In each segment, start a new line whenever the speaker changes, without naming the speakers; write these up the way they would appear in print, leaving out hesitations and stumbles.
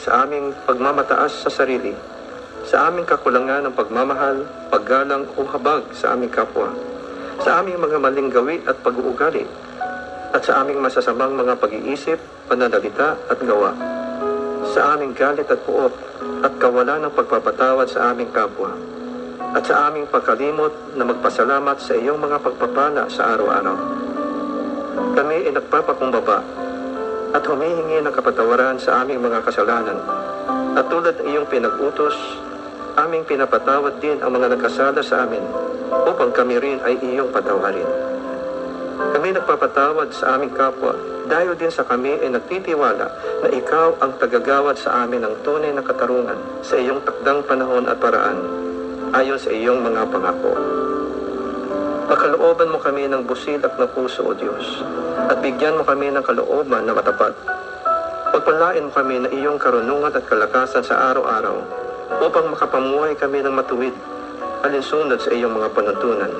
sa aming pagmamataas sa sarili, sa aming kakulangan ng pagmamahal, paggalang o habag sa aming kapwa, sa aming mga maling gawi at pag-uugali, at sa aming masasamang mga pag-iisip, pananalita at gawa, sa aming galit at puot at kawalan ng pagpapatawad sa aming kapwa, at sa aming pagkalimot na magpasalamat sa iyong mga pagpapala sa araw-araw. Kami ay nagpapakumbaba at humihingi ng kapatawaran sa aming mga kasalanan. At tulad ng iyong pinag-utos, aming pinapatawad din ang mga nagkasala sa amin upang kami rin ay iyong patawarin. Kami nagpapatawad sa aming kapwa dahil din sa kami ay nagtitiwala na ikaw ang tagagawad sa amin ng tunay na katarungan sa iyong takdang panahon at paraan ayon sa iyong mga pangako. Pakalooban mo kami ng busilak na puso, O Diyos, at bigyan mo kami ng kalooban na matapat. Pagpalain mo kami na iyong karunungan at kalakasan sa araw-araw upang makapamuhay kami ng matuwid alinsunod sa iyong mga panuntunan.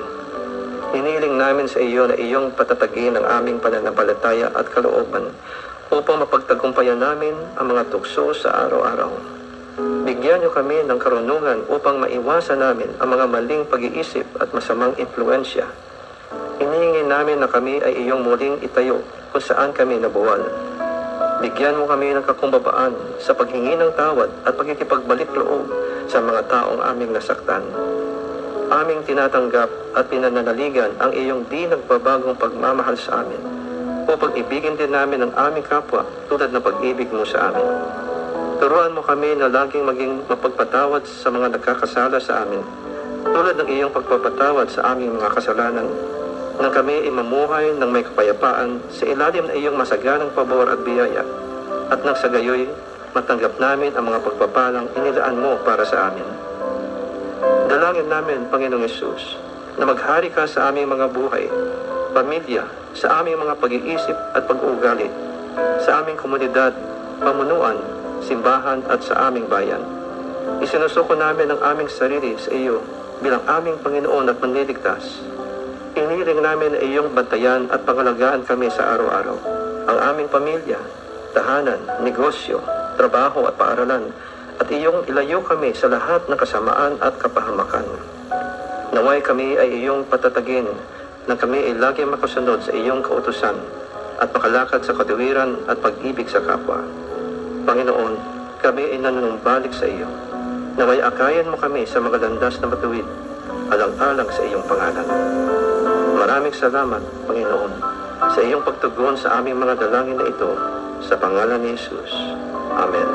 Hiniling namin sa iyo na iyong patatagin ang aming pananampalataya at kalooban upang mapagtagumpayan namin ang mga tukso sa araw-araw. Bigyan niyo kami ng karunungan upang maiwasan namin ang mga maling pag-iisip at masamang impluensya. Hinihingi namin na kami ay iyong muling itayo kung saan kami nabuwal. Bigyan mo kami ng kakumbabaan sa paghingi ng tawad at pagkikipagbalik loob sa mga taong aming nasaktan. Aming tinatanggap at pinananaligan ang iyong di nagbabagong pagmamahal sa amin upang ibigin din namin ang aming kapwa tulad ng pag-ibig mo sa amin. Turuan mo kami na laging maging mapagpatawad sa mga nagkakasala sa amin, tulad ng iyong pagpapatawad sa aming mga kasalanan, nang kami ay mamuhay ng may kapayapaan sa ilalim ng iyong masaganang pabor at biyaya, at nang sa gayoy, matanggap namin ang mga pagpapalang inilaan mo para sa amin. Dalangin namin, Panginoong Hesus, na maghari ka sa aming mga buhay, pamilya, sa aming mga pag-iisip at pag-uugali, sa aming komunidad, pamunuan, simbahan at sa aming bayan. Isinusuko namin ang aming sarili sa iyo bilang aming Panginoon at Manliligtas. Iniring namin na iyong bantayan at pangalagaan kami sa araw-araw. Ang aming pamilya, tahanan, negosyo, trabaho at paaralan, at iyong ilayo kami sa lahat ng kasamaan at kapahamakan. Naway kami ay iyong patatagin na kami ay lagi makasunod sa iyong kautusan at makalakad sa katuwiran at pag-ibig sa kapwa. Panginoon, kami ay nanunumbalik sa iyo. Naway akayan mo kami sa mga landas na matuwid, alang-alang sa iyong pangalan. Maraming salamat, Panginoon, sa iyong pagtugon sa aming mga dalangin na ito, sa pangalan ni Jesus. Amen.